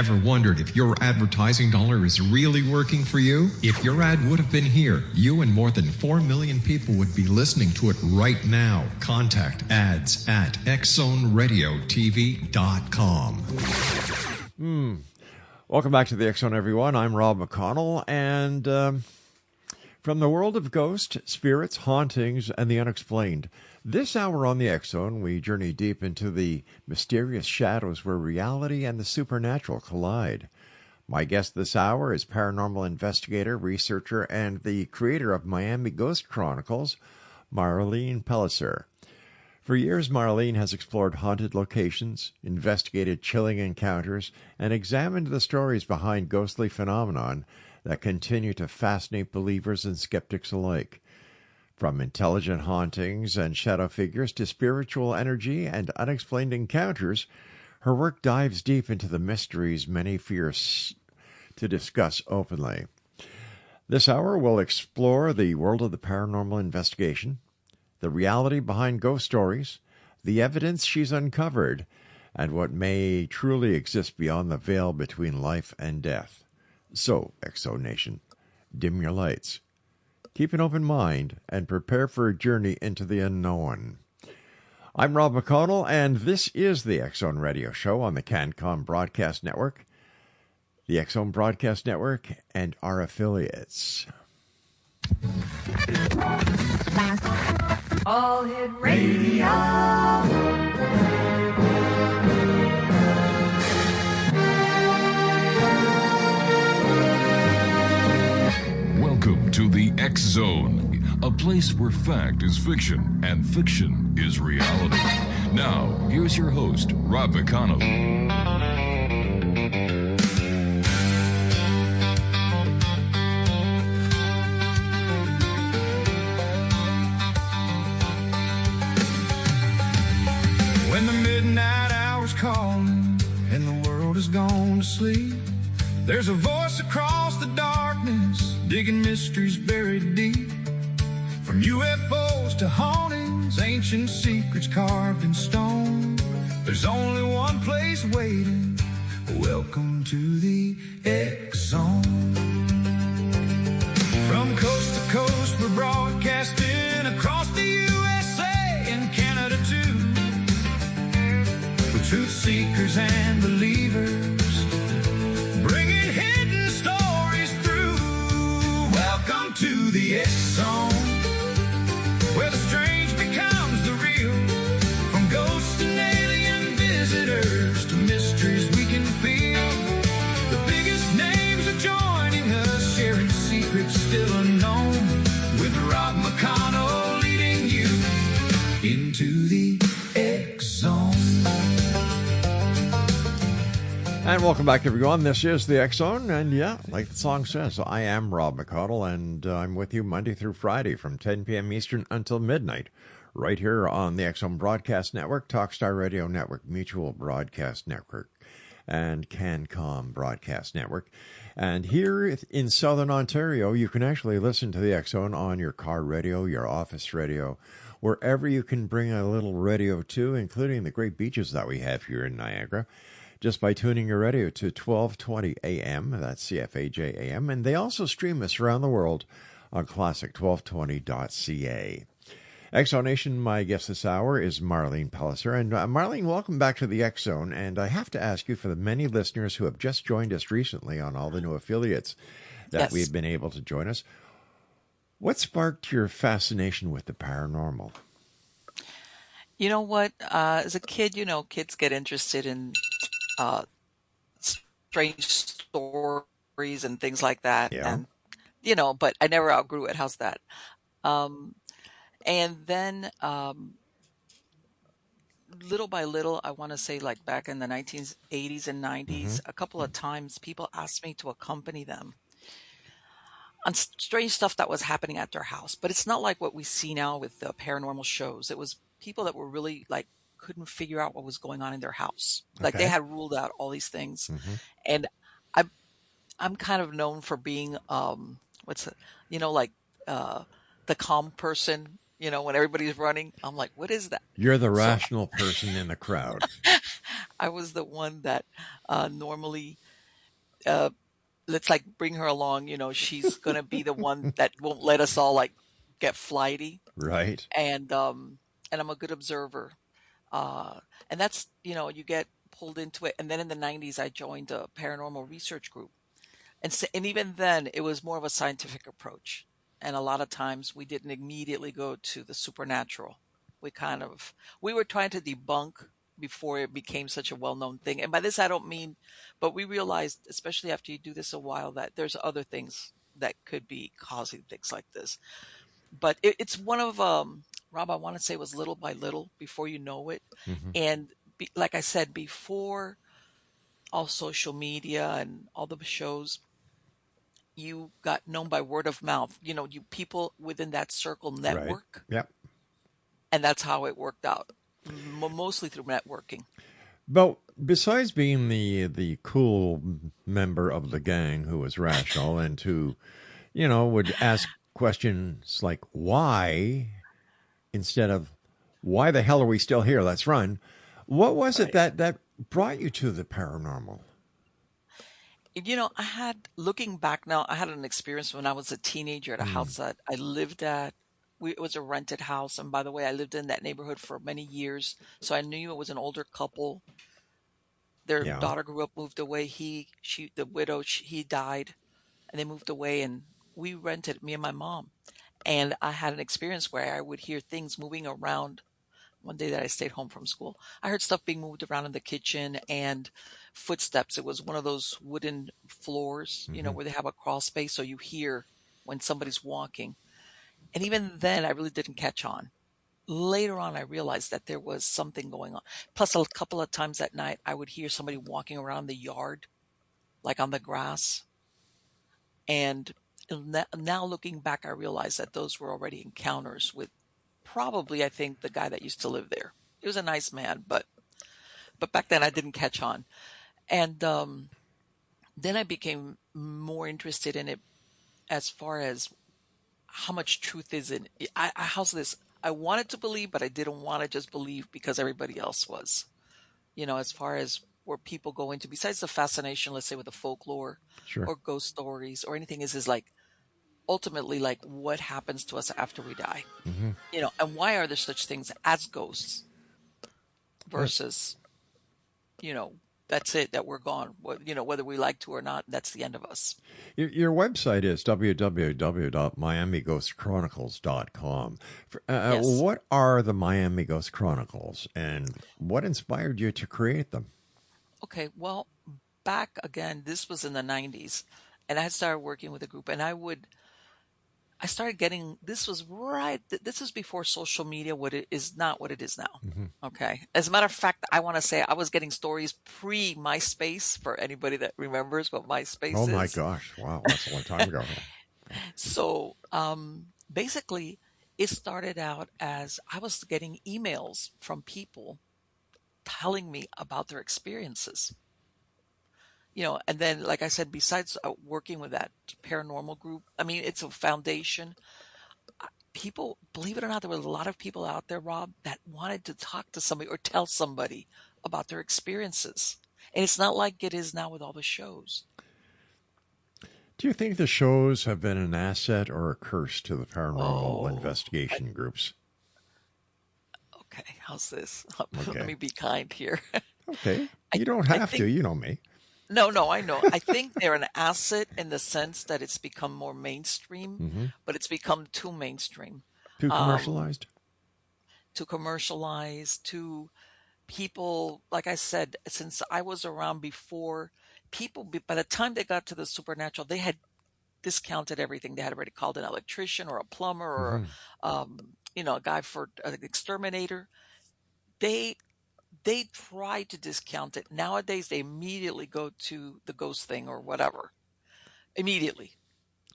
Ever wondered if your advertising dollar is really working for you? If your ad would have been here, you and more than 4 million people would be listening to it right now. Contact ads at xzoneradiotv.com. Welcome back to the X Zone, everyone. I'm Rob McConnell, and from the world of ghosts, spirits, hauntings, and the unexplained. This hour on the X Zone, we journey deep into the mysterious shadows where reality and the supernatural collide. My guest this hour is paranormal investigator, researcher, and the creator of Miami Ghost Chronicles, Marlene Pellicer. For years, Marlene has explored haunted locations, investigated chilling encounters, and examined the stories behind ghostly phenomenon that continue to fascinate believers and skeptics alike. From intelligent hauntings and shadow figures to spiritual energy and unexplained encounters, her work dives deep into the mysteries many fear to discuss openly. This hour will explore the world of the paranormal investigation, the reality behind ghost stories, the evidence she's uncovered, and what may truly exist beyond the veil between life and death. So, Exo Nation, dim your lights. Keep an open mind and prepare for a journey into the unknown. I'm Rob McConnell, and this is the X Zone Radio Show on the CanCom Broadcast Network, the X Zone Broadcast Network, and our affiliates. All Hit Radio. Welcome to the X Zone, a place where fact is fiction and fiction is reality. Now, here's your host, Rob McConnell. When the midnight hour's calling and the world has gone to sleep, there's a voice across the darkness, digging mysteries buried deep. From UFOs to hauntings, ancient secrets carved in stone, there's only one place waiting. Welcome to the X Zone. From coast to coast, we're broadcasting across the USA and Canada too, with truth seekers and believers, bringing hidden stories through. Welcome to the X Zone, where the strange becomes the real. From ghosts and alien visitors to mysteries we can feel. The biggest names are joining us, sharing secrets still unknown, with Rob McConnell leading you into the X Zone. And welcome back, everyone. This is the X Zone, and yeah, like the song says, I am Rob McConnell, and I'm with you Monday through Friday from 10 p.m. Eastern until midnight, right here on the X Zone Broadcast Network, Talkstar Radio Network, Mutual Broadcast Network, and CanCom Broadcast Network. And here in Southern Ontario, you can actually listen to the X Zone on your car radio, your office radio, wherever you can bring a little radio to, including the great beaches that we have here in Niagara, just by tuning your radio to 1220 AM, that's CFAJ AM, and they also stream us around the world on classic1220.ca. X Zone Nation, my guest this hour is Marlene Pellicer. And Marlene, welcome back to the X Zone. And I have to ask you, for the many listeners who have just joined us recently on all the new affiliates that we've been able to join us, what sparked your fascination with the paranormal? You know what? As a kid, kids get interested in strange stories and things like that. Yeah. And, but I never outgrew it. How's that? And then, little by little, I want to say like back in the 1980s and 90s, a couple of times people asked me to accompany them on strange stuff that was happening at their house. But it's not like what we see now with the paranormal shows. It was people that were really couldn't figure out what was going on in their house. Like they had ruled out all these things. And I'm kind of known for being, the calm person, when everybody's running. I'm like, what is that? You're the rational person in the crowd. I was the one that normally uh, let's like bring her along. She's gonna be the one that won't let us all like get flighty, Right. and I'm a good observer. Uh, and that's you get pulled into it. And then in the '90s, I joined a paranormal research group, and even then, it was more of a scientific approach. And a lot of times, we didn't immediately go to the supernatural. We were trying to debunk before it became such a well-known thing. And by this, I don't mean, but we realized, especially after you do this a while, that there's other things that could be causing things like this. But it's one of Rob, I want to say, it was little by little before you know it. Hmm. And like I said before, all social media and all the shows, you got known by word of mouth. You people within that circle Right. network, Yep. and that's how it worked out, mostly through networking. But besides being the cool member of the gang who was rational and who, would ask questions like why instead of why the hell are we still here? Let's run. What was it Right. that brought you to the paranormal? Looking back now, I had an experience when I was a teenager at a Mm, house that I lived at. It was a rented house. And by the way, I lived in that neighborhood for many years. So I knew it was an older couple. Their yeah. daughter grew up, moved away. The widow, he died, and they moved away. And we rented, me and my mom. And I had an experience where I would hear things moving around. One day that I stayed home from school, I heard stuff being moved around in the kitchen and footsteps. It was one of those wooden floors, Hmm. where they have a crawl space. So you hear when somebody's walking. And even then, I really didn't catch on. Later on, I realized that there was something going on. Plus, a couple of times at night, I would hear somebody walking around the yard, like on the grass. And now looking back, I realized that those were already encounters with probably, I think, the guy that used to live there. He was a nice man, but back then I didn't catch on. And then I became more interested in it as far as how much truth is in it. How's this? I wanted to believe, but I didn't want to just believe because everybody else was. As far as where people go into, besides the fascination, let's say with the folklore Sure. or ghost stories or anything, is like ultimately like what happens to us after we die. Hmm. And why are there such things as ghosts Right. versus, you know, that's it, that we're gone. Whether we like to or not, that's the end of us. Your website is www.miamighostchronicles.com. Yes. What are the Miami Ghost Chronicles and what inspired you to create them? Okay. Well, back again, this was in the '90s, and I had started working with a group, and I started getting, this was right, this is before social media, what it is not what it is now. Hmm. Okay. As a matter of fact, I want to say I was getting stories pre MySpace, for anybody that remembers what Oh MySpace my is. gosh. Wow. That's a long time ago. So, basically, it started out as I was getting emails from people telling me about their experiences. And then, like I said, besides working with that paranormal group, I mean, it's a foundation. People, believe it or not, there were a lot of people out there, Rob, that wanted to talk to somebody or tell somebody about their experiences. And it's not like it is now with all the shows. Do you think the shows have been an asset or a curse to the paranormal Oh, I, investigation groups? okay. How's this? Let Okay. me be kind here. Okay. I, You don't I have to. think You know me. No, no, I know. I think they're an asset in the sense that it's become more mainstream, Hmm. but it's become too mainstream, Too um, commercialized? to commercialize, to people. Like I said, since I was around before, people, by the time they got to the supernatural, they had discounted everything. They had already called an electrician or a plumber or, Hmm. a guy for an exterminator. They they try to discount it. Nowadays, they immediately go to the ghost thing or whatever. Immediately.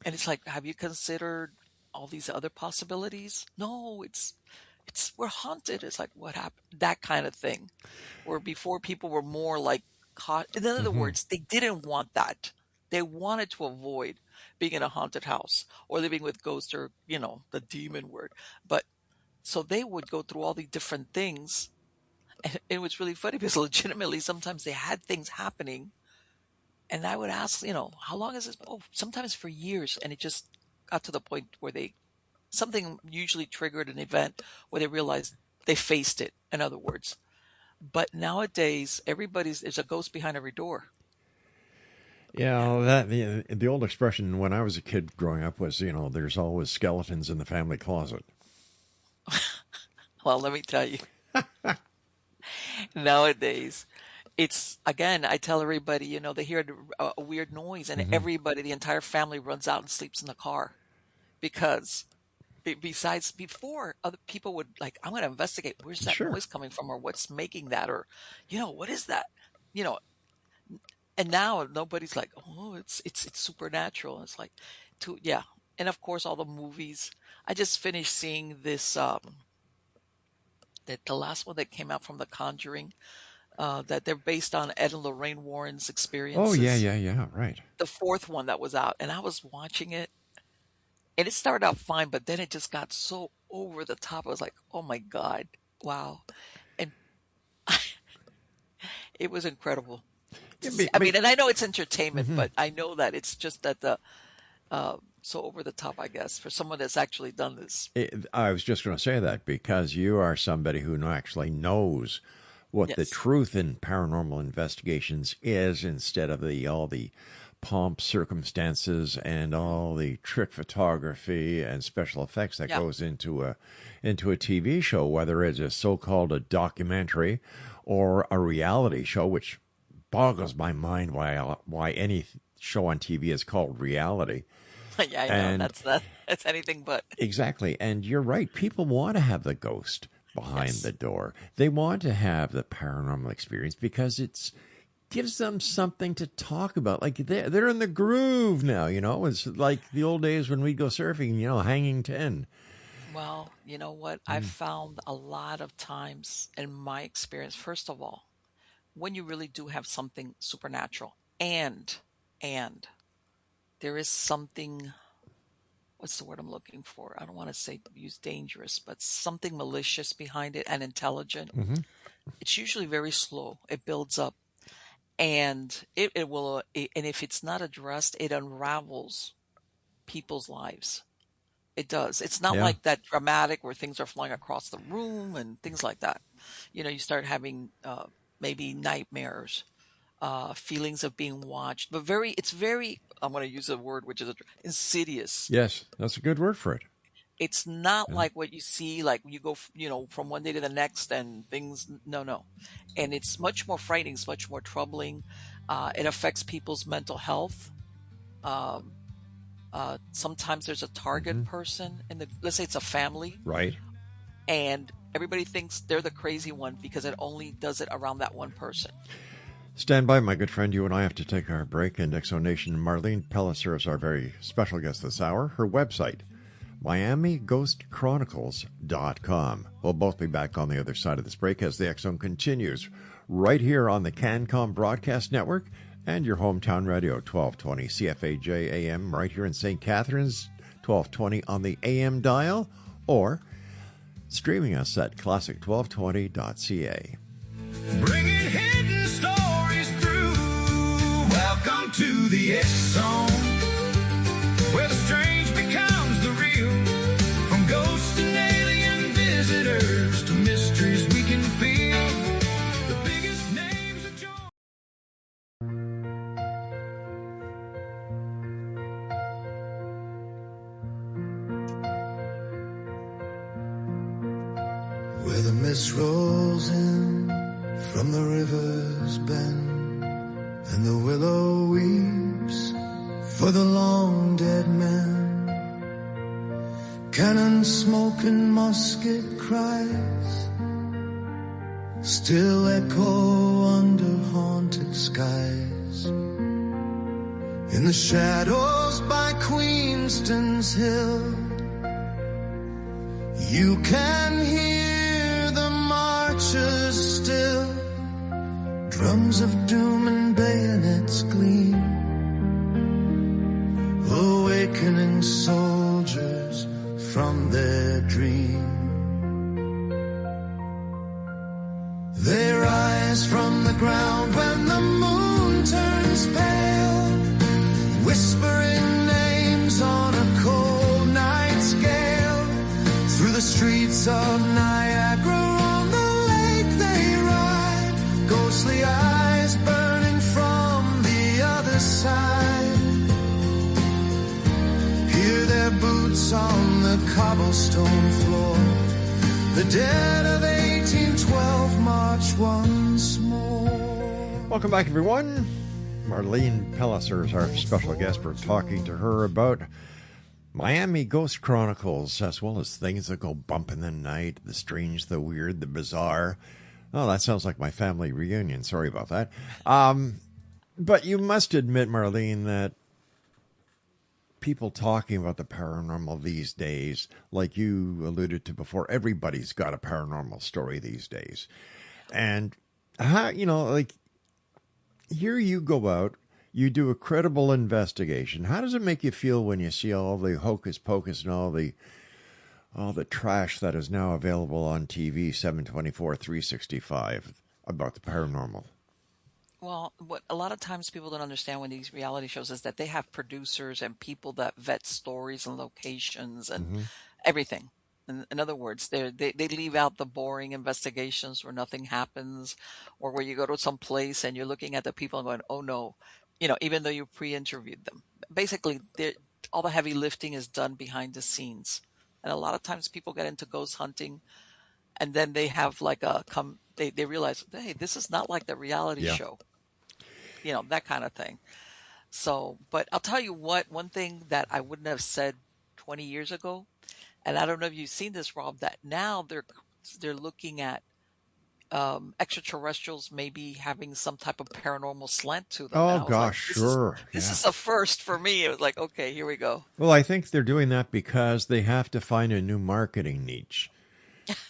And it's like, have you considered all these other possibilities? No, it's we're haunted. It's like, what happened? That kind of thing. Where before people were more like caught. In other Hmm. words, they didn't want that. They wanted to avoid being in a haunted house or living with ghosts or, the demon word. But so they would go through all these different things. And it was really funny because legitimately sometimes they had things happening And I would ask, how long is this? Oh, sometimes for years. And it just got to the point where something usually triggered an event where they realized they faced it, in other words. But nowadays, there's a ghost behind every door. Yeah, that the old expression when I was a kid growing up was, there's always skeletons in the family closet. Well, let me tell you, nowadays, it's, again, I tell everybody, they hear a weird noise and everybody, the entire family runs out and sleeps in the car because besides before, other people would like, I'm going to investigate, where's that Sure. noise coming from, or what's making that, or, what is that? And now nobody's like, oh, it's supernatural. It's like, yeah. And of course, all the movies. I just finished seeing this, the last one that came out from The Conjuring, that they're based on Ed and Lorraine Warren's experiences. Oh, yeah, right. The fourth one that was out, and I was watching it, and it started out fine, but then it just got so over the top. I was like, oh my God, wow. And it was incredible. I mean, and I know it's entertainment, but I know that it's just that so over the top, I guess, for someone that's actually done this. I was just going to say that because you are somebody who actually knows what the truth in paranormal investigations is, instead of all the pomp, circumstances, and all the trick photography and special effects that goes into a TV show, whether it's a so-called a documentary or a reality show, which boggles my mind why any show on TV is called reality. Yeah, I know. That's anything but. Exactly. And you're right. People want to have the ghost behind the door. They want to have the paranormal experience because it gives them something to talk about. Like they're in the groove now, It's like the old days when we'd go surfing, hanging 10. Well, you know what? I've found a lot of times in my experience, first of all, when you really do have something supernatural and there is something, what's the word I'm looking for? I don't want to use dangerous, but something malicious behind it and intelligent. It's usually very slow. It builds up, and it will, and if it's not addressed, it unravels people's lives. It does. It's not like that dramatic where things are flying across the room and things like that. You start having maybe nightmares, feelings of being watched, but it's very, I'm going to use a word which is insidious. Yes, that's a good word for it. It's not like what you see, like you go, from one day to the next and things, no. And it's much more frightening, it's much more troubling. It affects people's mental health. Sometimes there's a target person let's say it's a family. Right. And everybody thinks they're the crazy one because it only does it around that one person. Stand by, my good friend. You and I have to take our break. And Exonation, Marlene Pellicer is our very special guest this hour. Her website, MiamiGhostChronicles.com. We'll both be back on the other side of this break as the X Zone continues right here on the CanCom Broadcast Network and your hometown radio, 1220 CFAJ AM, right here in St. Catharines, 1220 on the AM dial, or streaming us at classic1220.ca. Bringing hidden stories through. Welcome to the X Zone, where the strange becomes the real. From ghosts and alien visitors to mysteries we can feel. The biggest names of joy. Where the mist rolls in from the river's bend, and the willow weeps for the long dead men. Cannon smoke and musket cries still echo under haunted skies. In the shadows by Queenston's Hill, you can hear the marchers still. Drums of doom and bayonets gleam, awakening soldiers from their dream. They rise from the ground when the moon turns pale. ghostly eyes burning from the other side. Hear their boots on the cobblestone floor. The dead of 1812 march once more. Welcome back, everyone. Marlene Pellicer is our special guest. We're talking to her about Miami Ghost Chronicles, as well as things that go bump in the night, the strange, the weird, the bizarre. Oh, that sounds like my family reunion. Sorry about that. But you must admit, Marlene, that people talking about the paranormal these days, like you alluded to before, everybody's got a paranormal story these days. And, like, here you go out, you do a credible investigation. How does it make you feel when you see all the hocus pocus and all the trash that is now available on TV, 724, 365, about the paranormal? Well, what a lot of times people don't understand when these reality shows is that they have producers and people that vet stories and locations and everything. In other words, they leave out the boring investigations where nothing happens, or where you go to some place and you're looking at the people and going, oh no, even though you pre-interviewed them. Basically, all the heavy lifting is done behind the scenes. And a lot of times people get into ghost hunting and then they have like they realize, hey, this is not like the reality show, that kind of thing. So, but I'll tell you what, one thing that I wouldn't have said 20 years ago, and I don't know if you've seen this, Rob, that now they're looking at extraterrestrials maybe having some type of paranormal slant to them. Oh, gosh, sure. This is a first for me. It was like, okay, here we go. Well, I think they're doing that because they have to find a new marketing niche.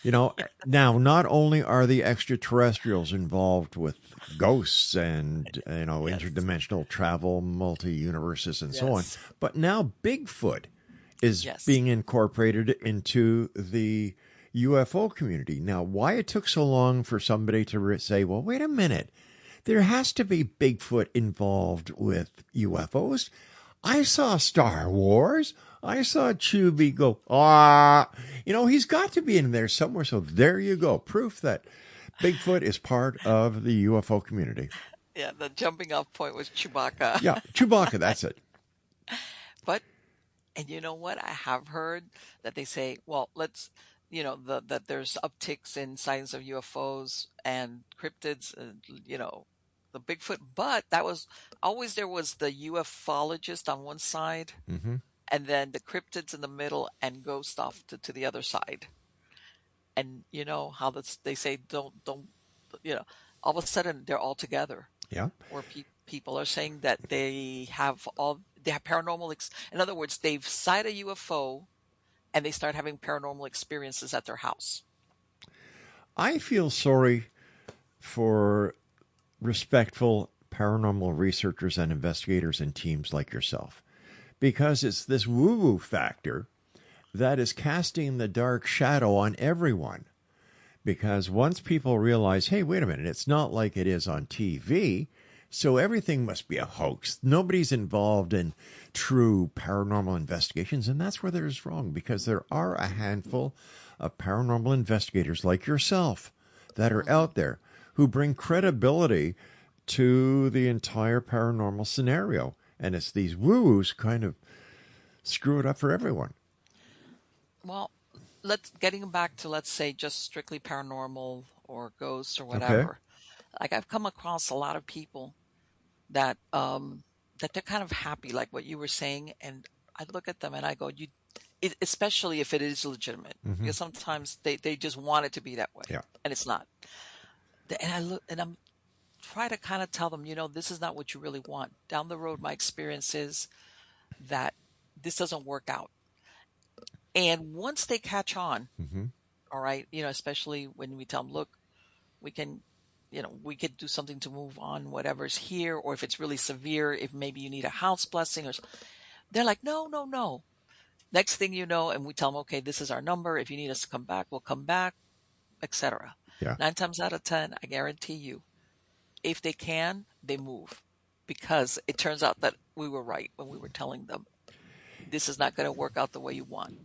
Now, not only are the extraterrestrials involved with ghosts and, interdimensional travel, multi-universes and so on, but now Bigfoot is being incorporated into the UFO community. Now, why it took so long for somebody to say, well, wait a minute, there has to be Bigfoot involved with UFOs. I saw Star Wars. I saw Chubby go, he's got to be in there somewhere. So there you go. Proof that Bigfoot is part of the UFO community. Yeah, the jumping off point was Chewbacca. Yeah, Chewbacca, that's it. And you know what? I have heard that they say, well, let's, that there's upticks in sightings of UFOs and cryptids, the Bigfoot. But that was always, there was the ufologist on one side, and then the cryptids in the middle, and ghost off to the other side. And you know how they say, don't, all of a sudden they're all together. Yeah. Where people are saying that they have paranormal. In other words, they've sighted a UFO and they start having paranormal experiences at their house. I feel sorry for respectful paranormal researchers and investigators and teams like yourself, because it's this woo-woo factor that is casting the dark shadow on everyone. Because once people realize, hey, wait a minute, it's not like it is on TV, so everything must be a hoax. Nobody's involved in true paranormal investigations, and that's where there's wrong, because there are a handful of paranormal investigators like yourself that are out there who bring credibility to the entire paranormal scenario. And it's these woo-woos kind of screw it up for everyone. Well, getting back to, let's say, just strictly paranormal or ghosts or whatever. Okay. Like, I've come across a lot of people that they're kind of happy, like what you were saying, and I look at them and I go, especially if it is legitimate, because sometimes they just want it to be that way, and it's not. And I look, and I'm try to kind of tell them, this is not what you really want. Down the road, my experience is that this doesn't work out. And once they catch on, all right, especially when we tell them, look, we can, we could do something to move on, whatever's here, or if it's really severe, if maybe you need a house blessing, or they're like, no. Next thing you know, and we tell them, okay, this is our number. If you need us to come back, we'll come back, etc. Yeah. 9 times out of 10, I guarantee you, if they can, they move, because it turns out that we were right when we were telling them this is not going to work out the way you want.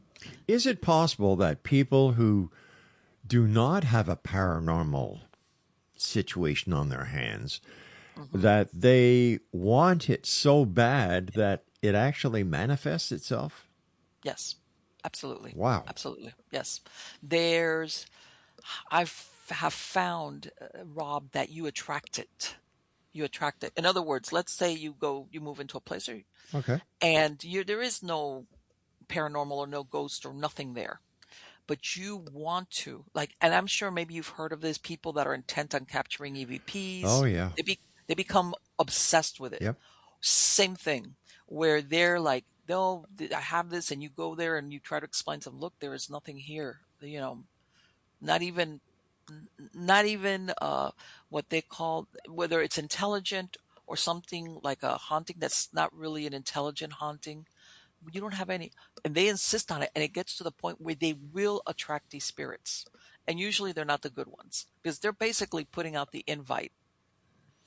Is it possible that people who do not have a paranormal situation on their hands Hmm. that they want it so bad that it actually manifests itself? Yes, absolutely. Wow. Absolutely. Yes. There's, have found, Rob, that you attract it. You attract it. In other words, let's say you move into a place Okay. and there is no paranormal or no ghost or nothing there, but you want to, like, and I'm sure maybe you've heard of this, people that are intent on capturing Oh, EVPs. yeah. They become obsessed with it. Yep. Same thing, where they're like, no, I have this, and you go there and you try to explain to them, look, there is nothing here. Not even, not even what they call, whether it's intelligent or something like a haunting that's not really an intelligent haunting. You don't have any, and they insist on it, and it gets to the point where they will attract these spirits, and usually they're not the good ones because they're basically putting out the invite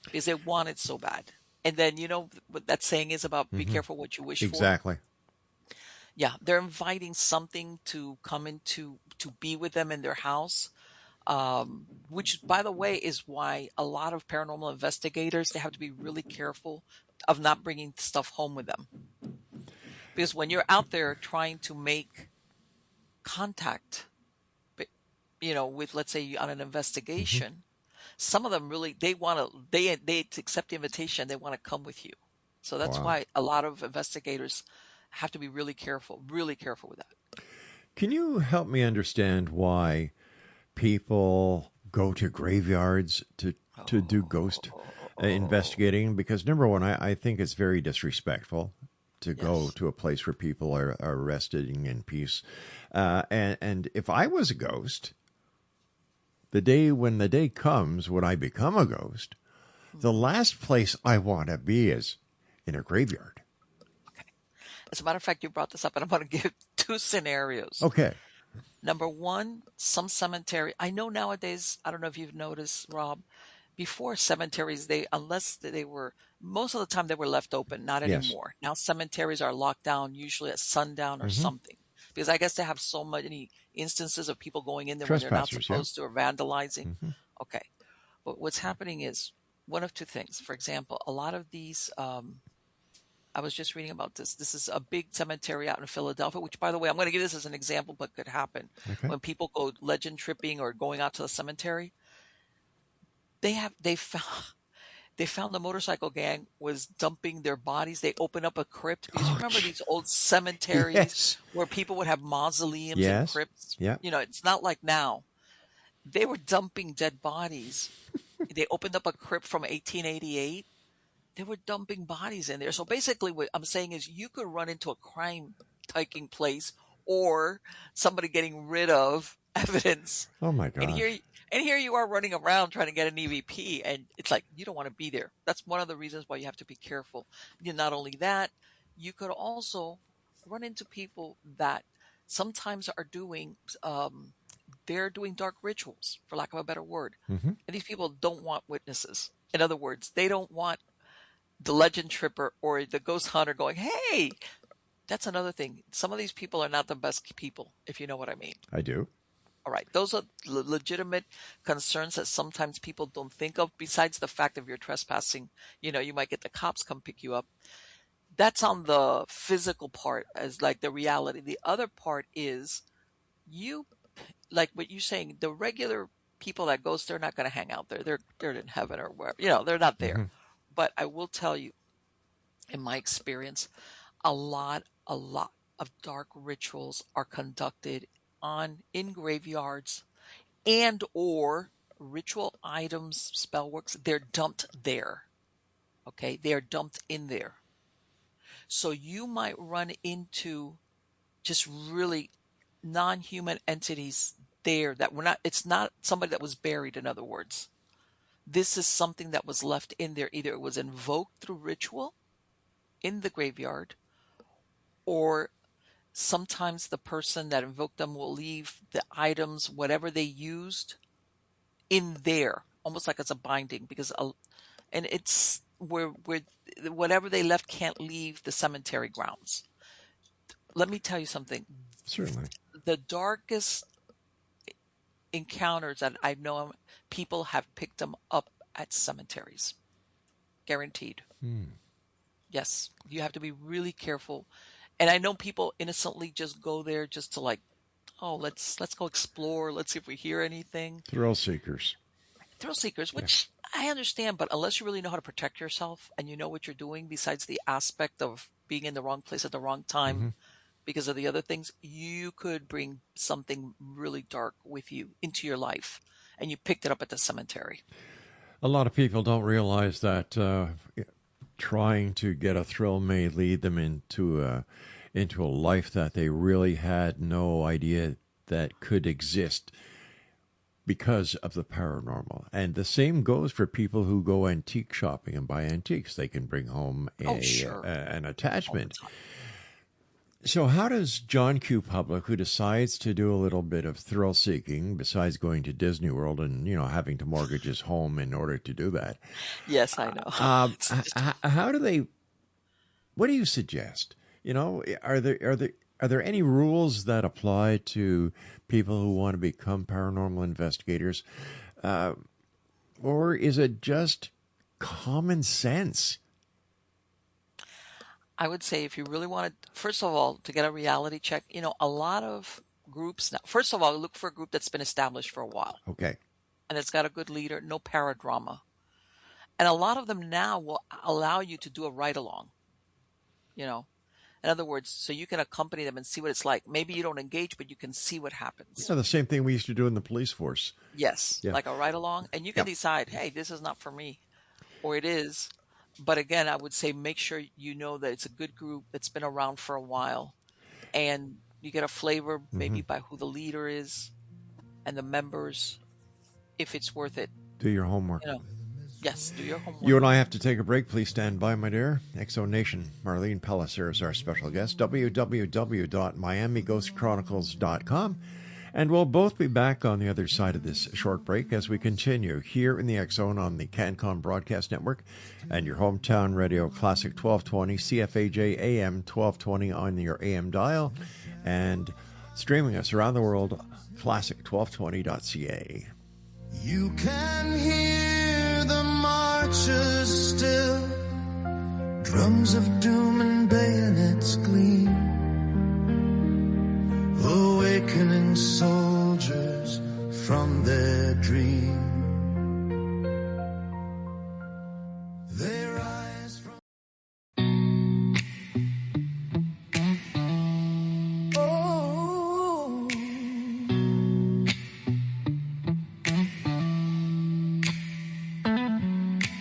because they want it so bad. And then you know what that saying is about be Hmm. careful what you wish for. Exactly. Yeah, they're inviting something to come into to be with them in their house. Which, by the way, is why a lot of paranormal investigators, they have to be really careful of not bringing stuff home with them, because when you're out there trying to make contact, with, let's say, on an Hmm. investigation, some of them really, they want to, they accept the invitation, they want to come with you. So that's Wow. why a lot of investigators have to be really careful with that. Can you help me understand why people go to graveyards to do ghost Oh, investigating? Because number one, I think it's very disrespectful to go yes. to a place where people are resting in peace. And if I was a ghost, the day comes when I become a ghost, the Mhm. last place I want to be is in a graveyard. Okay. As a matter of fact, you brought this up, and I'm going to give two scenarios. Okay. Number one, some cemetery. I know nowadays, I don't know if you've noticed, Rob, before cemeteries, unless they were, most of the time they were left open, not Yes. anymore. Now cemeteries are locked down, usually at sundown or Hmm. something, because I guess they have so many instances of people going in there when they're not Trespassers. Yep. supposed to, or vandalizing. Hmm. Okay. But what's happening is one of two things. For example, a lot of these, I was just reading about this. This is a big cemetery out in Philadelphia, which, by the way, I'm going to give this as an example, but could happen Okay. when people go legend tripping or going out to the cemetery. They found they found the motorcycle gang was dumping their bodies. They opened up a crypt because you Oh, remember these old cemeteries yes. where people would have mausoleums and Yes. crypts. Yep. It's not like now. They were dumping dead bodies. They opened up a crypt from 1888. They were dumping bodies in there. So basically, what I'm saying is you could run into a crime taking place or somebody getting rid of evidence. Oh my And gosh. here you are running around trying to get an EVP, and it's like you don't want to be there. That's one of the reasons why you have to be careful. Not only that, you could also run into people that sometimes are doing they're doing dark rituals, for lack of a better word. Hmm. And these people don't want witnesses. In other words, they don't want the legend tripper or the ghost hunter going, hey, that's another thing. Some of these people are not the best people, if you know what I mean. I do. All right. Those are legitimate concerns that sometimes people don't think of, besides the fact of you're trespassing. You might get the cops come pick you up. That's on the physical part, as like the reality. The other part is you, like what you're saying, the regular people that ghost, they're not going to hang out there. They're in heaven or wherever. They're not there. Hmm. But I will tell you, in my experience, a lot of dark rituals are conducted on in graveyards, and or ritual items, spell works, they're dumped there. Okay, they are dumped in there. So you might run into just really non-human entities there that were not, it's not somebody that was buried, in other words. This is something that was left in there. Either it was invoked through ritual in the graveyard, or sometimes the person that invoked them will leave the items, whatever they used, in there, almost like it's a binding, because and it's where whatever they left can't leave the cemetery grounds. Let me tell you something. Certainly. The darkest encounters that I know people have picked them up at cemeteries. Guaranteed. Yes, you have to be really careful. And I know people innocently just go there just to like, oh, let's go explore. Let's see if we hear anything. Thrill seekers. Thrill seekers, which I understand, but unless you really know how to protect yourself and you know what you're doing, besides the aspect of being in the wrong place at the wrong time because of the other things, you could bring something really dark with you into your life, and you picked it up at the cemetery. A lot of people don't realize that trying to get a thrill may lead them into a life that they really had no idea that could exist because of the paranormal. And the same goes for people who go antique shopping and buy antiques. They can bring home an attachment. So how does John Q. Public, who decides to do a little bit of thrill seeking, besides going to Disney World and, having to mortgage his home in order to do that? Yes, I know. What do you suggest? Are there any rules that apply to people who want to become paranormal investigators? Or is it just common sense? I would say if you really want to, first of all, to get a reality check, a lot of groups now, first of all, look for a group that's been established for a while. Okay. And it's got a good leader, no paradrama. And a lot of them now will allow you to do a ride-along, In other words, so you can accompany them and see what it's like. Maybe you don't engage, but you can see what happens. Yeah, the same thing we used to do in the police force. Yes, like a ride-along. And you can decide, hey, this is not for me, or it is. But again, I would say make sure you know that it's a good group that's been around for a while. And you get a flavor maybe by who the leader is and the members, if it's worth it. Do your homework. Yes, do your homework. You and I have to take a break. Please stand by, my dear. Exo Nation, Marlene Pellicer is our special guest. www.miamighostchronicles.com. And we'll both be back on the other side of this short break as we continue here in the X Zone on the CanCon Broadcast Network and your hometown radio Classic 1220, CFAJ AM 1220 on your AM dial, and streaming us around the world, classic1220.ca. You can hear the marchers still, drums of doom and bayonets gleam, awakening soldiers from their dream. They rise from... Oh.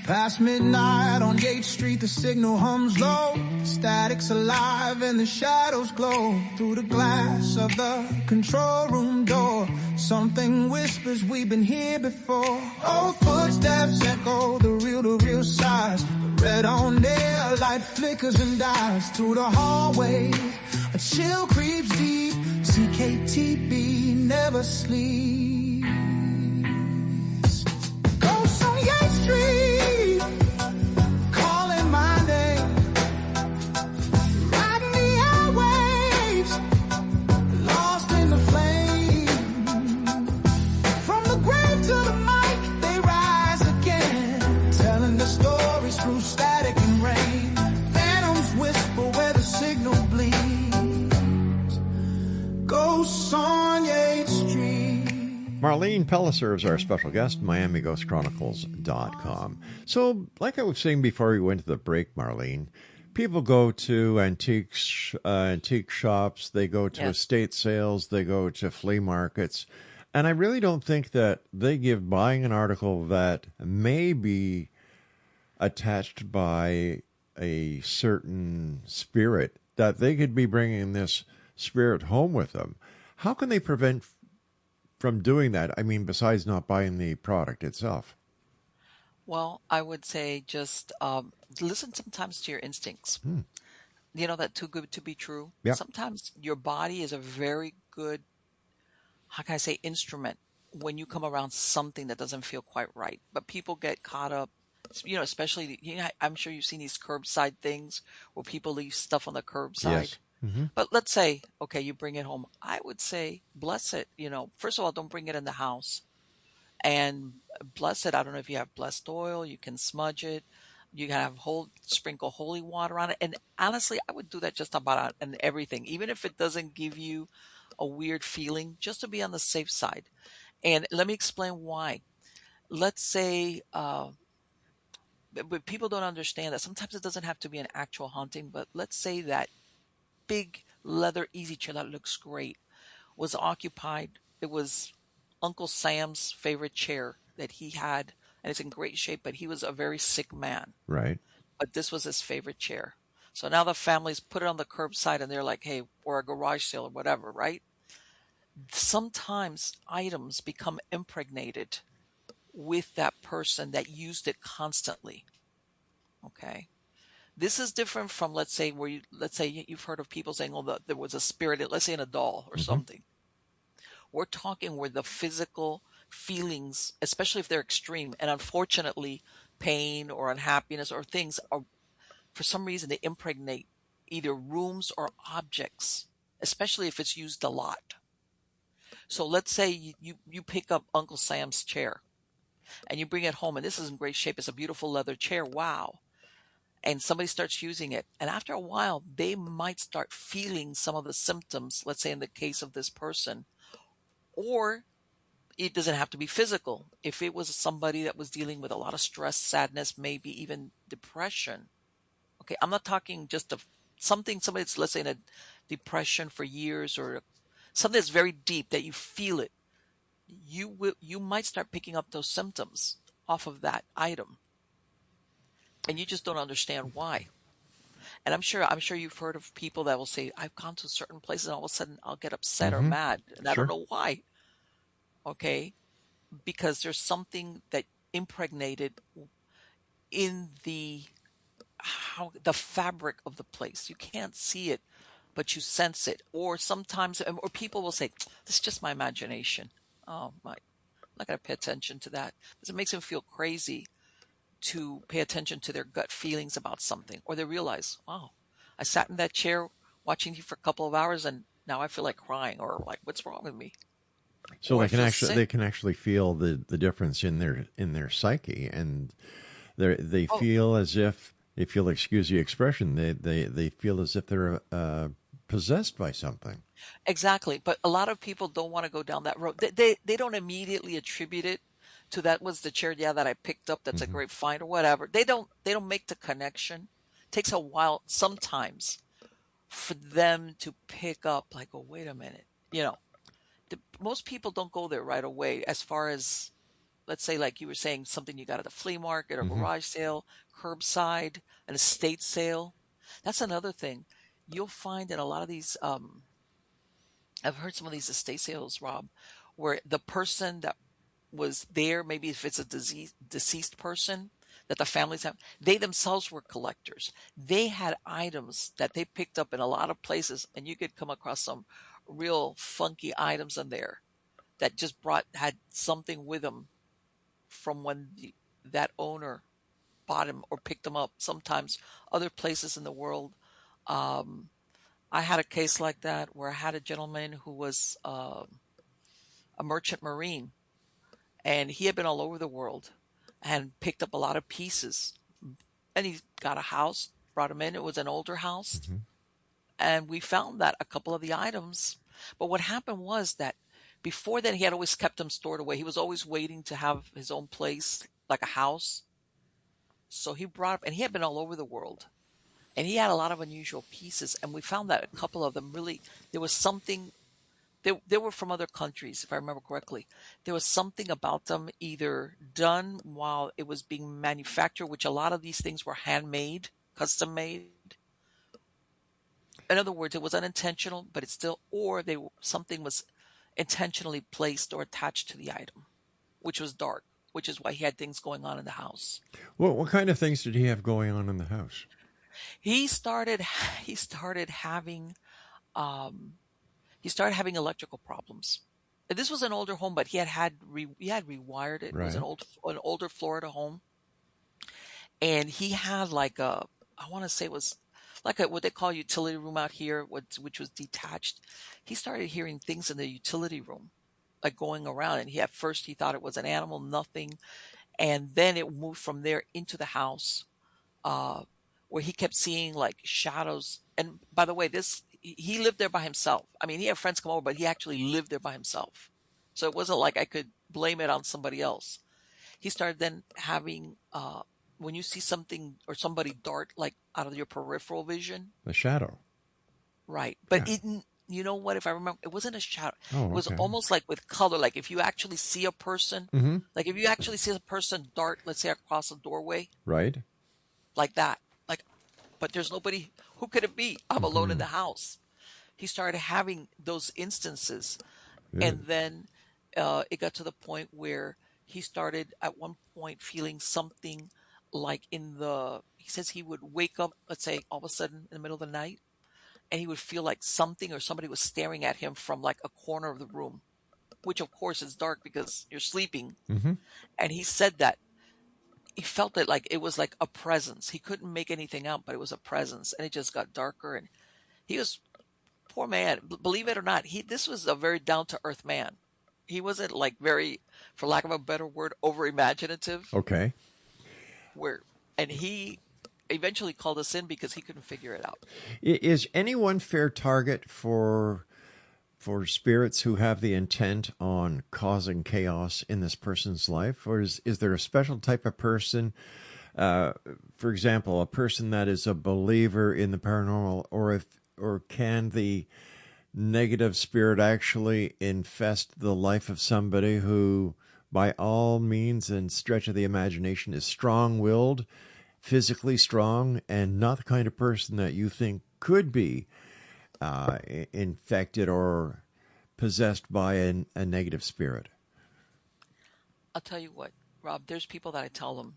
Past midnight on Yates Street, the signal hums low. The static's alive and the shadows glow through the glass of the control room door. Something whispers, we've been here before. Old footsteps echo the real sighs. The red on air light flickers and dies through the hallway. A chill creeps deep. CKTB never sleeps. Ghosts on Yates Street. Marlene Pellicer is our special guest, MiamiGhostChronicles.com. So, like I was saying before we went to the break, Marlene, people go to antique shops, they go to estate sales, they go to flea markets, and I really don't think that they give buying an article that may be attached by a certain spirit, that they could be bringing this spirit home with them. How can they prevent from doing that? I mean, besides not buying the product itself. Well, I would say just listen sometimes to your instincts. That too good to be true. Yeah. Sometimes your body is a very good, how can I say, instrument when you come around something that doesn't feel quite right. But people get caught up, especially, I'm sure you've seen these curbside things where people leave stuff on the curbside. Yes. But let's say, okay, you bring it home. I would say bless it. First of all, don't bring it in the house. And bless it. I don't know if you have blessed oil, you can smudge it. You can have sprinkle holy water on it. And honestly, I would do that just about on everything, even if it doesn't give you a weird feeling, just to be on the safe side. And let me explain why. Let's say, but people don't understand that sometimes it doesn't have to be an actual haunting, but let's say that big leather easy chair that looks great was occupied. It was Uncle Sam's favorite chair that he had, and it's in great shape, but he was a very sick man. Right. But this was his favorite chair. So now the families put it on the curbside and they're like, hey, or a garage sale or whatever, right? Sometimes items become impregnated with that person that used it constantly. Okay. This is different from, let's say, let's say you've heard of people saying, oh, there was a spirit, let's say in a doll or something. We're talking where the physical feelings, especially if they're extreme, and unfortunately, pain or unhappiness or things are, for some reason, they impregnate either rooms or objects, especially if it's used a lot. So let's say you pick up Uncle Sam's chair and you bring it home, and this is in great shape. It's a beautiful leather chair. Wow. And somebody starts using it. And after a while, they might start feeling some of the symptoms, let's say in the case of this person, or it doesn't have to be physical. If it was somebody that was dealing with a lot of stress, sadness, maybe even depression. Okay, I'm not talking just of somebody that's, let's say, in a depression for years, or something that's very deep that you feel it. You might start picking up those symptoms off of that item, and you just don't understand why. And I'm sure you've heard of people that will say, I've gone to certain places and all of a sudden I'll get upset or mad, and I don't know why. Okay, because there's something that impregnated in the fabric of the place. You can't see it, but you sense it. Or sometimes, or people will say, this is just my imagination. Oh my, I'm not going to pay attention to that, because it makes them feel crazy to pay attention to their gut feelings about something. Or they realize, wow, I sat in that chair watching you for a couple of hours and now I feel like crying, or like, what's wrong with me? So Or I they can feel actually sick. feel the difference in their psyche, and they Oh, feel as if you'll excuse the expression, they feel as if they're possessed by something. exactly. But a lot of people don't want to go down that road. They don't immediately attribute it to, that was the chair, yeah, that I picked up. That's a great find or whatever. They don't make the connection. It takes a while sometimes for them to pick up, like, oh, wait a minute. Most people don't go there right away. As far as, let's say, like you were saying, something you got at a flea market or Hmm. garage sale, curbside, an estate sale. That's another thing. You'll find in a lot of these, I've heard some of these estate sales, Rob, where the person that was there, maybe if it's a deceased person that the families have, they themselves were collectors. They had items that they picked up in a lot of places, and you could come across some real funky items in there that just had something with them from when that owner bought them or picked them up. Sometimes other places in the world. Um, I had a case like that where I had a gentleman who was a merchant marine, and he had been all over the world and picked up a lot of pieces. And he got a house, brought them in. It was an older house, and we found that a couple of the items. But what happened was that before then, he had always kept them stored away. He was always waiting to have his own place, like a house. So he brought up, and he had been all over the world, and he had a lot of unusual pieces. And we found that a couple of them really, there was something. They were from other countries, if I remember correctly. There was something about them either done while it was being manufactured, which a lot of these things were handmade, custom made. In other words, it was unintentional, but it's still, or something was intentionally placed or attached to the item, which was dark, which is why he had things going on in the house. What kind of things did he have going on in the house? He started he started having um he started having electrical problems. This was an older home, but he had rewired it. It was Right. an older Florida home, and he had like a, I want to say it was like what they call utility room out here, which was detached. He started hearing things in the utility room, like going around. And at first he thought it was an animal, nothing. And then it moved from there into the house, uh, where he kept seeing like shadows. And by the way, he lived there by himself. I mean, he had friends come over, but he actually lived there by himself. So it wasn't like I could blame it on somebody else. He started then having, when you see something or somebody dart like out of your peripheral vision, The shadow. right? But Yeah. you know what? If I remember, it wasn't a shadow. Oh, It was okay. almost like with color. Like if you actually see a person, Mm-hmm. like if you actually see a person dart, let's say across a doorway, Right. like that, like, but there's nobody. Who could it be? I'm alone in Mm-hmm. the house. He started having those instances, Good. and then it got to the point where he started at one point feeling something like he says he would wake up, let's say all of a sudden in the middle of the night, and he would feel like something or somebody was staring at him from like a corner of the room, which of course is dark because you're sleeping. Mm-hmm. And he said that he felt it like it was like a presence. He couldn't make anything out, but it was a presence, and it just got darker. And he was, poor man, believe it or not, this was a very down to earth man. He wasn't like very, for lack of a better word, over imaginative. Okay. Where and he eventually called us in because he couldn't figure it out. Is anyone fair target for spirits who have the intent on causing chaos in this person's life, or is there a special type of person? For example, a person that is a believer in the paranormal, or can the negative spirit actually infest the life of somebody who, by all means and stretch of the imagination, is strong-willed, physically strong, and not the kind of person that you think could be infected or possessed by a negative spirit? I'll tell you what, Rob, there's people that I tell them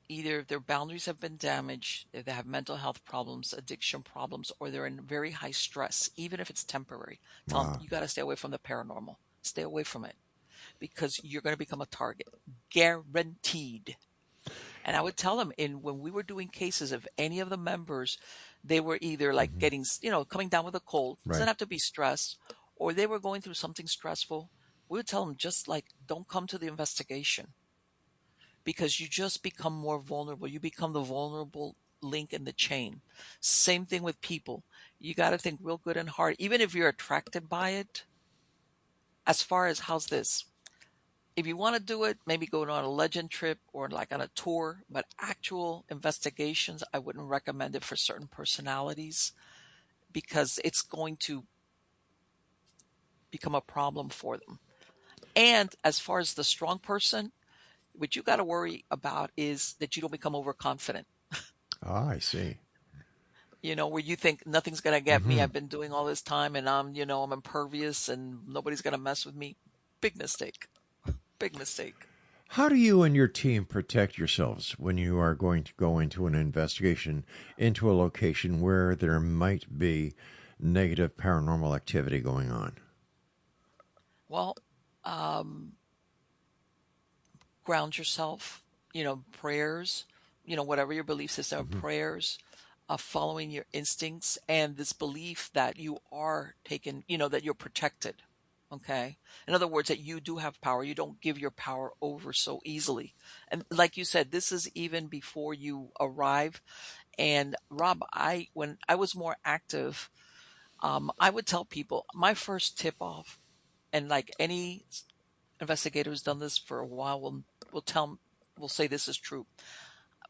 either their boundaries have been damaged, they have mental health problems, addiction problems, or they're in very high stress, even if it's temporary. Tell them, Wow. you got to stay away from the paranormal. Stay away from it because you're going to become a target. Guaranteed. And I would tell them when we were doing cases of any of the members, they were either like getting, coming down with a cold, Right. doesn't have to be stress, or they were going through something stressful. We would tell them just like, don't come to the investigation because you just become more vulnerable. You become the vulnerable link in the chain. Same thing with people. You got to think real good and hard, even if you're attracted by it. As far as how's this? If you want to do it, maybe go on a legend trip or like on a tour, but actual investigations, I wouldn't recommend it for certain personalities because it's going to become a problem for them. And as far as the strong person, what you got to worry about is that you don't become overconfident. Ah, I see. Where you think nothing's going to get me. I've been doing all this time and I'm impervious and nobody's going to mess with me. Big mistake. Big mistake. How do you and your team protect yourselves when you are going to go into an investigation into a location where there might be negative paranormal activity going on? Well, ground yourself, prayers, whatever your belief system, prayers, following your instincts, and this belief that you are taken, that you're protected. Okay. In other words, that you do have power. You don't give your power over so easily. And like you said, this is even before you arrive. And Rob, when I was more active, I would tell people my first tip off, and like any investigator who's done this for a while will say this is true.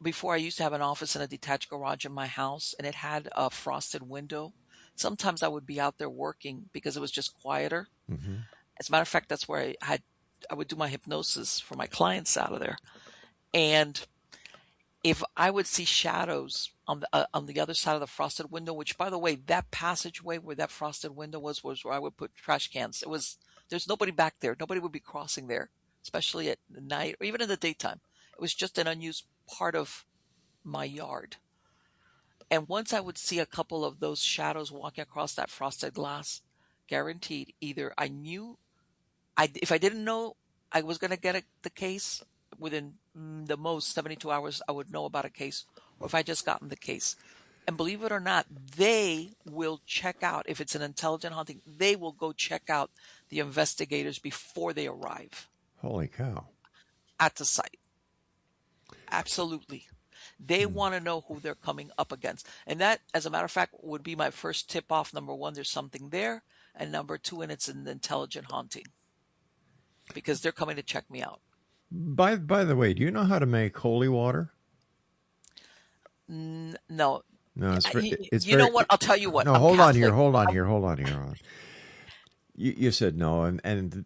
Before I used to have an office in a detached garage in my house, and it had a frosted window. Sometimes I would be out there working because it was just quieter. Mm-hmm. As a matter of fact, that's where I would do my hypnosis for my clients out of there. And if I would see shadows on the other side of the frosted window, which by the way, that passageway where that frosted window was where I would put trash cans. There's nobody back there. Nobody would be crossing there, especially at night or even in the daytime. It was just an unused part of my yard. And once I would see a couple of those shadows walking across that frosted glass, guaranteed either I knew if I didn't know I was going to get the case within the most 72 hours, I would know about a case, or if I just gotten the case. And believe it or not, they will check out, if it's an intelligent haunting, they will go check out the investigators before they arrive Holy cow. at the site. Absolutely. They want to know who they're coming up against. And that, as a matter of fact, would be my first tip off. Number one, there's something there. And number two, and it's an intelligent haunting. Because they're coming to check me out. By the way, do you know how to make holy water? No. No, it's you know what? I'll tell you what. No, I'm hold on Catholic. here. Hold on. You said no, and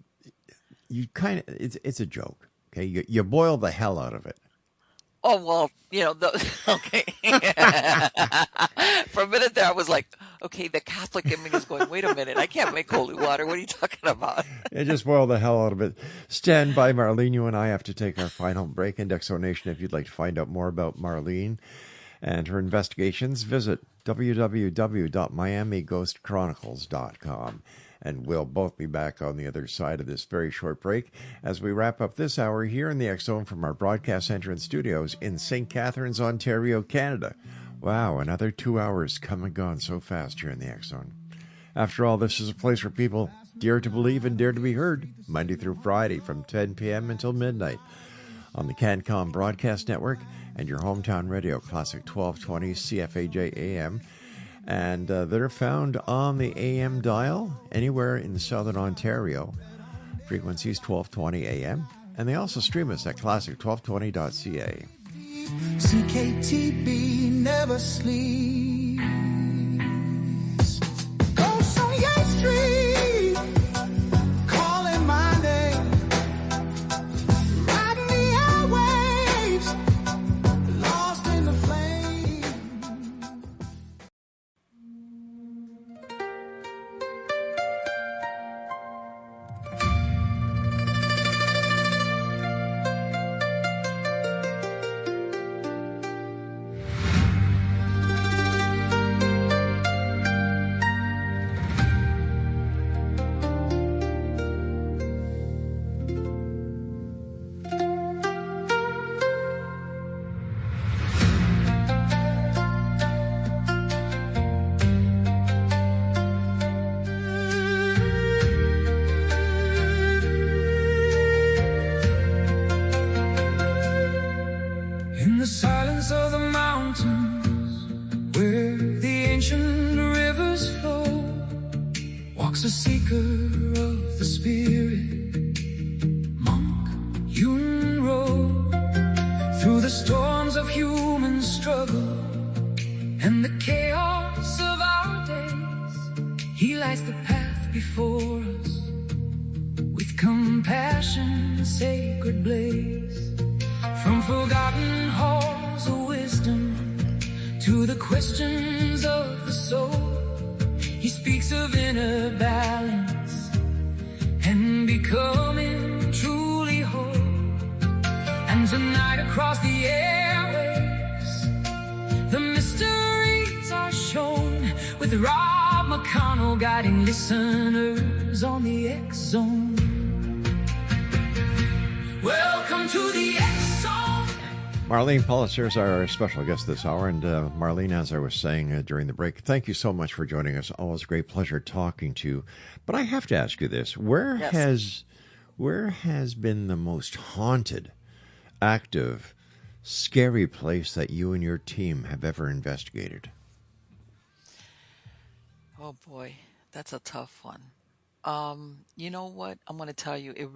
you kind of it's a joke. Okay, you boil the hell out of it. Oh, well, okay. For a minute there, I was like, okay, the Catholic in me is going, wait a minute, I can't make holy water. What are you talking about? You just boil the hell out of it. Stand by, Marlene. You and I have to take our final break. And Exonation, if you'd like to find out more about Marlene and her investigations, visit www.miamighostchronicles.com. And we'll both be back on the other side of this very short break as we wrap up this hour here in the X Zone from our broadcast center and studios in St. Catharines, Ontario, Canada. Wow, another 2 hours come and gone so fast here in the X Zone. After all, this is a place where people dare to believe and dare to be heard, Monday through Friday from 10 p.m. until midnight on the CanCom Broadcast Network and your hometown radio, Classic 1220 CFAJ AM. And they're found on the AM dial anywhere in southern Ontario. Frequencies 1220 AM. And they also stream us at classic1220.ca. CKTB never sleeps. Ghosts on your street, calling my name. Riding the airwaves, lost in the flame. In the silence of the mountains, where the ancient rivers flow, walks a seeker of the spirit, monk Yun Ro. Through the storms of human struggle and the chaos of our days, he lights the path before us with compassion, sacred blaze. From forgotten halls of wisdom to the questions of the soul, he speaks of inner balance and becoming truly whole. And tonight across the airwaves, the mysteries are shown with Rob McConnell guiding listeners on the X Zone. Welcome to the X Zone. Marlene Pellicer is our special guest this hour. And Marlene, as I was saying during the break, thank you so much for joining us. Always a great pleasure talking to you. But I have to ask you this. Where has been the most haunted, active, scary place that you and your team have ever investigated? Oh, boy. That's a tough one. You know what? I'm going to tell you, it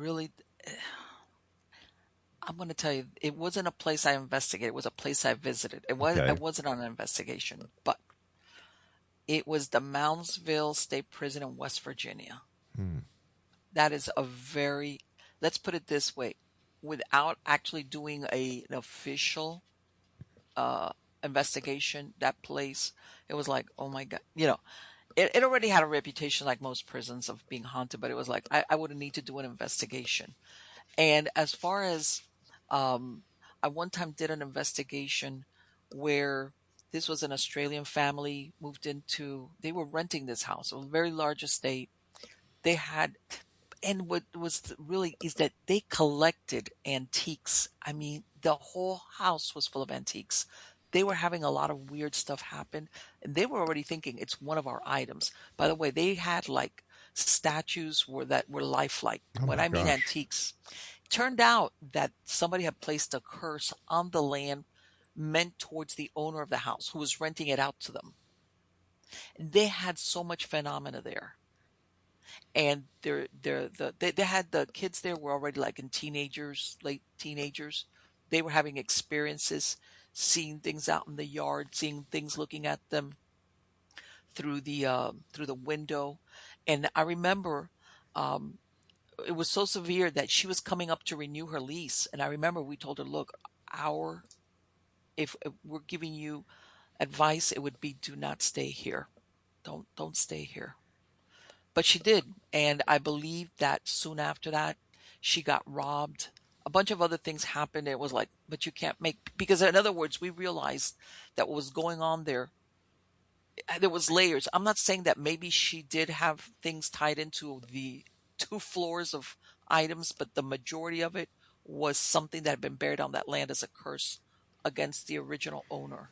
wasn't a place I investigated. It was a place I visited. It wasn't on an investigation, but it was the Moundsville State Prison in West Virginia. That is let's put it this way, without actually doing an official investigation, that place, it was like, oh my God, it already had a reputation like most prisons of being haunted, but it was like, I would need to do an investigation. And as far as, I one time did an investigation where this was an Australian family they were renting this house, a very large estate. They had, and what was really is that they collected antiques. I mean, the whole house was full of antiques. they were having a lot of weird stuff happen, and they were already thinking it's one of our items. By the way, they had like statues that were lifelike. Oh When my I mean gosh. antiques, turned out that somebody had placed a curse on the land meant towards the owner of the house who was renting it out to them. And they had so much phenomena there. And they had the kids there were already like in teenagers, late teenagers. They were having experiences, seeing things out in the yard, seeing things looking at them through the window. And I remember um, it was so severe that she was coming up to renew her lease. And I remember we told her, look, our if we're giving you advice, it would be do not stay here. Don't stay here. But she did, and I believe that soon after that, she got robbed. A bunch of other things happened. It was like, but you can't make, because in other words, we realized that what was going on there, there was layers. I'm not saying that maybe she did have things tied into the 2 floors of items, but the majority of it was something that had been buried on that land as a curse against the original owner.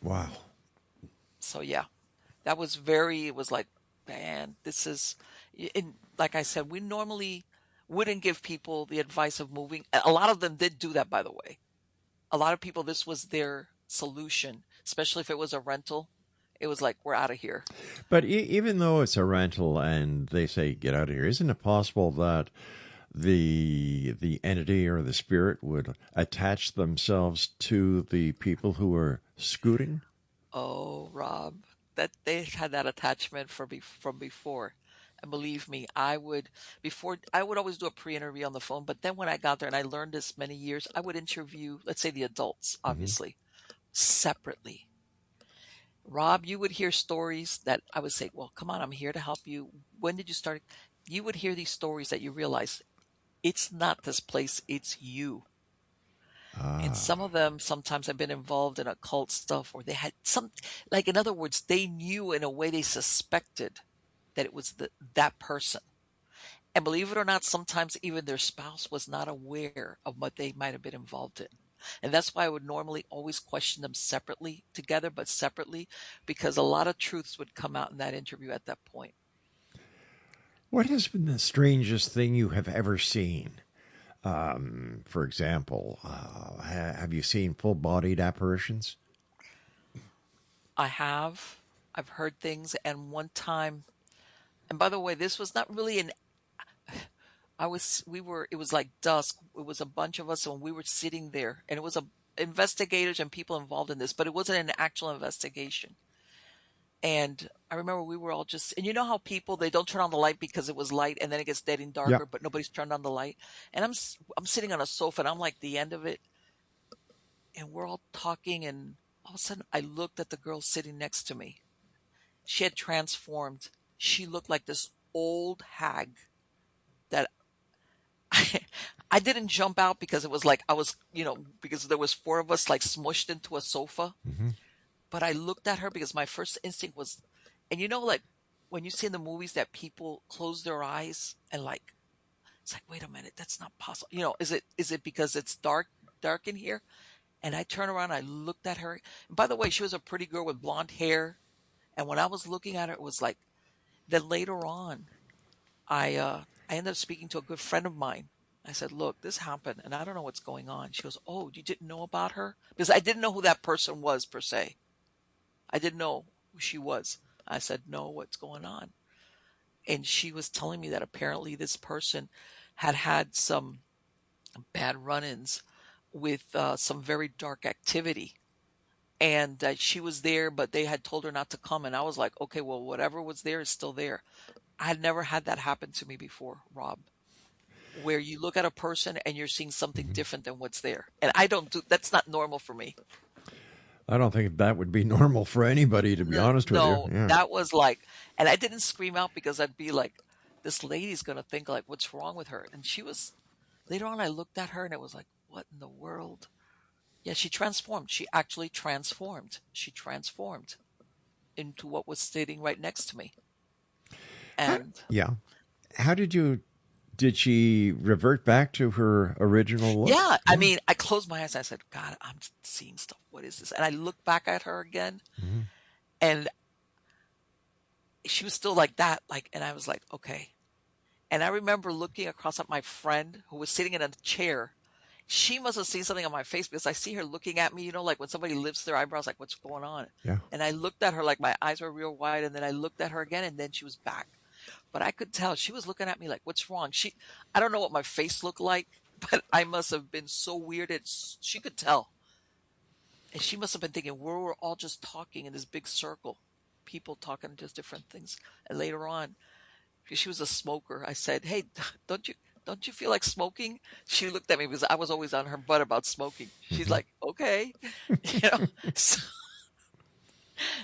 Wow. So yeah, it was like, man, this is, and like I said, we normally wouldn't give people the advice of moving. A lot of them did do that, by the way. A lot of people, this was their solution, especially if it was a rental. It was like, we're out of here. But even though it's a rental and they say get out of here, isn't it possible that the entity or the spirit would attach themselves to the people who are scooting? Oh, Rob, that they had that attachment from before. And believe me, I would always do a pre-interview on the phone, but then when I got there and I learned this many years, I would interview, let's say the adults, obviously, separately. Rob, you would hear stories that I would say, well, come on, I'm here to help you. When did you start? You would hear these stories that you realize it's not this place, it's you. And Ah, some of them sometimes have been involved in occult stuff, or they had some, like in other words, they knew in a way they suspected that it was that person. And believe it or not, sometimes even their spouse was not aware of what they might have been involved in. And that's why I would normally always question them separately, together, but separately, because a lot of truths would come out in that interview at that point. what has been the strangest thing you have ever seen? For example, have you seen full-bodied apparitions? I have, I've heard things, and one time, and by the way, this was not really it was like dusk. It was a bunch of us and we were sitting there and it was investigators and people involved in this, but it wasn't an actual investigation. And I remember we were all just, and you know how people, they don't turn on the light because it was light and then it gets dead and Yep. darker, but nobody's turned on the light. And I'm sitting on a sofa and I'm like the end of it and we're all talking and all of a sudden I looked at the girl sitting next to me. She had transformed. She looked like this old hag that I didn't jump out because it was like I was, because there was 4 of us like smushed into a sofa. Hmm. But I looked at her because my first instinct was, and like when you see in the movies that people close their eyes and like it's like, wait a minute, that's not possible. Is it because it's dark in here? And I turned around, I looked at her. And by the way, she was a pretty girl with blonde hair. And when I was looking at her, it was like, then later on, I ended up speaking to a good friend of mine. I said, look, this happened and I don't know what's going on. She goes, oh, you didn't know about her? Because I didn't know who that person was per se. I didn't know who she was. I said, no, what's going on? And she was telling me that apparently this person had some bad run-ins with some very dark activity. And that she was there, but they had told her not to come. And I was like, okay, well, whatever was there is still there. I had never had that happen to me before, Rob, where you look at a person and you're seeing something different than what's there. And that's not normal for me. I don't think that would be normal for anybody, to be honest with you. No, Yeah. that was like, and I didn't scream out because I'd be like, this lady's going to think like, what's wrong with her? And later on, I looked at her and it was like, what in the world? Yeah, she transformed. She actually transformed. She transformed into what was sitting right next to me. And Yeah. How did you Did she revert back to her original look? Yeah, I mean, I closed my eyes. And I said, God, I'm seeing stuff. What is this? And I looked back at her again, and she was still like that. And I was like, okay. And I remember looking across at my friend who was sitting in a chair. She must have seen something on my face because I see her looking at me, like when somebody lifts their eyebrows, like, what's going on? Yeah. And I looked at her, like my eyes were real wide. And then I looked at her again, and then she was back. But I could tell she was looking at me like, what's wrong? I don't know what my face looked like, but I must have been so weirded. She could tell. And she must have been thinking, we're all just talking in this big circle, people talking just different things. And later on, because she was a smoker, I said, hey, don't you feel like smoking? She looked at me because I was always on her butt about smoking. She's like, okay.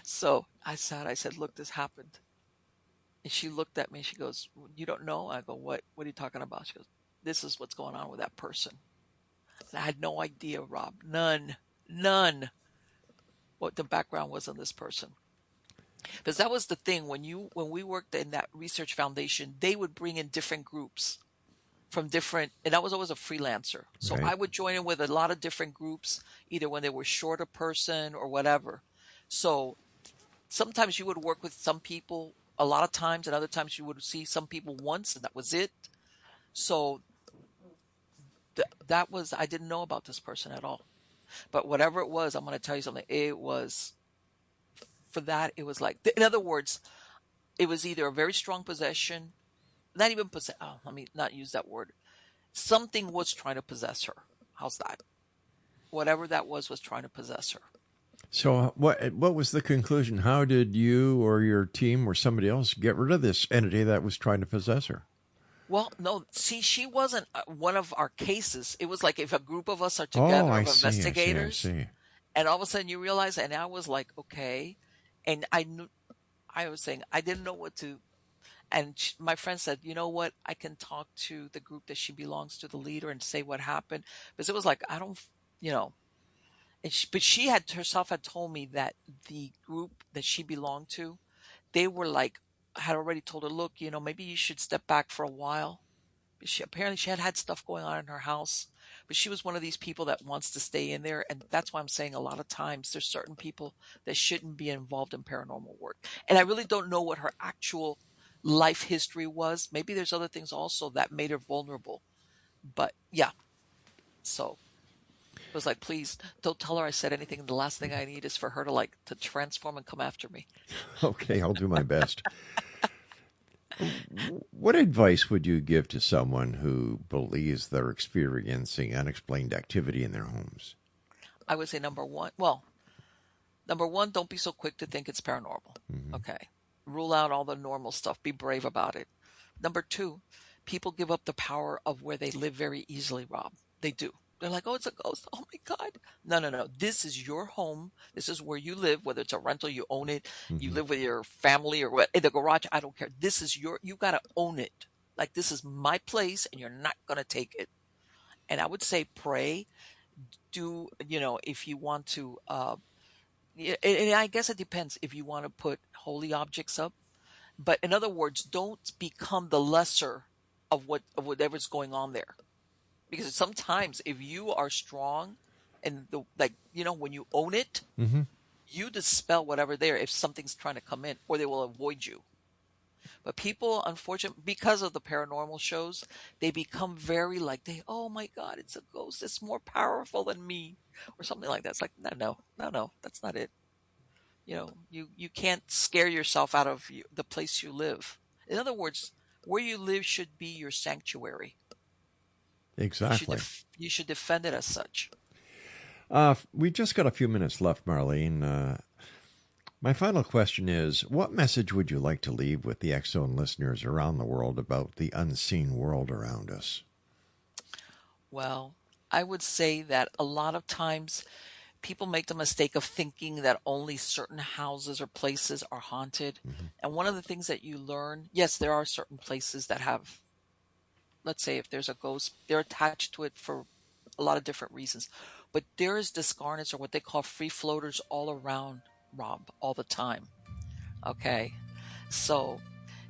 So I said, look, this happened. And she looked at me and she goes, you don't know? I go, what are you talking about? She goes, this is what's going on with that person. And I had no idea, Rob. None. What the background was on this person. Because that was the thing. When we worked in that research foundation, they would bring in different groups from different, and I was always a freelancer. So Right. I would join in with a lot of different groups, either when they were short a person or whatever. So sometimes you would work with some people a lot of times, and other times you would see some people once, and that was it. So that was, I didn't know about this person at all. But whatever it was, I'm going to tell you something. It was, for that, it was like, in other words, it was either a very strong possession, not even possess. Oh, let me not use that word. Something was trying to possess her. How's that? Whatever that was trying to possess her. So what was the conclusion? How did you or your team or somebody else get rid of this entity that was trying to possess her? Well, no, see, she wasn't one of our cases. It was like if a group of us are together of investigators, I see. and all of a sudden you realize, and I was like, okay. And I was saying, I didn't know what to, and my friend said, you know what, I can talk to the group that she belongs to, the leader, and say what happened. Because it was like, I don't, but she had herself had told me that the group that she belonged to, they were like, had already told her, look, maybe you should step back for a while. Apparently she had stuff going on in her house, but she was one of these people that wants to stay in there. And that's why I'm saying a lot of times there's certain people that shouldn't be involved in paranormal work. And I really don't know what her actual life history was. Maybe there's other things also that made her vulnerable. But yeah, so it was like, please don't tell her I said anything. The last thing I need is for her to transform and come after me. Okay, I'll do my best. What advice would you give to someone who believes they're experiencing unexplained activity in their homes? I would say number one, don't be so quick to think it's paranormal. Okay. Rule out all the normal stuff. Be brave about it. Number two, people give up the power of where they live very easily, Rob. They do. They're like, oh, it's a ghost. Oh my God. No. This is your home. This is where you live, whether it's a rental, you own it. You live with your family or what, in the garage. I don't care. This is you got to own it. Like, this is my place and you're not going to take it. And I would say pray. Do, if you want to, and I guess it depends if you want to put holy objects up. But in other words, don't become the lesser of whatever's going on there. Because sometimes if you are strong and when you own it, you dispel whatever there if something's trying to come in, or they will avoid you. But people, unfortunately, because of the paranormal shows, they become very oh my God, it's a ghost. It's more powerful than me, or something like that. It's like, no, that's not it. You can't scare yourself out of the place you live. In other words, where you live should be your sanctuary. Exactly. You should defend it as such. We just got a few minutes left, Marlene. My final question is, what message would you like to leave with the X-Zone listeners around the world about the unseen world around us? Well, I would say that a lot of times people make the mistake of thinking that only certain houses or places are haunted. And one of the things that you learn, yes, there are certain places that have, let's say if there's a ghost, they're attached to it for a lot of different reasons. But there is discarnates, or what they call free floaters, all around, Rob, all the time. Okay. So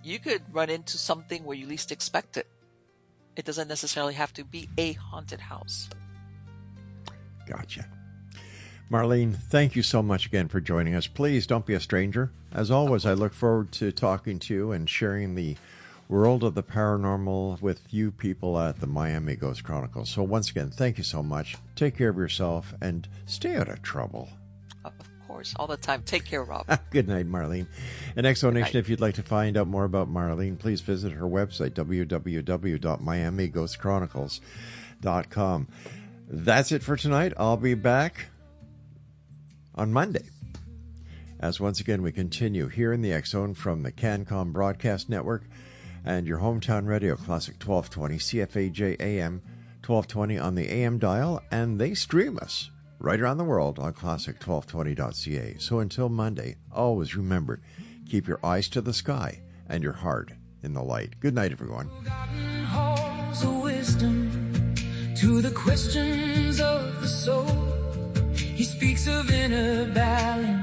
you could run into something where you least expect it. It doesn't necessarily have to be a haunted house. Gotcha. Marlene, thank you so much again for joining us. Please don't be a stranger. As always, I look forward to talking to you and sharing the world of the paranormal with you people at the Miami Ghost Chronicles. So once again, thank you so much. Take care of yourself and stay out of trouble. Of course, all the time. Take care, Rob. Good night, Marlene. And Exonation, if you'd like to find out more about Marlene, please visit her website, www.miamighostchronicles.com. That's it for tonight. I'll be back on Monday, as once again we continue here in the X Zone from the CanCom Broadcast Network and your hometown radio, Classic 1220, CFAJ AM 1220 on the AM dial, and they stream us right around the world on classic1220.ca. So until Monday, always remember, keep your eyes to the sky and your heart in the light. Good night, everyone. Forgotten halls of wisdom to the questions of the soul. He speaks of inner balance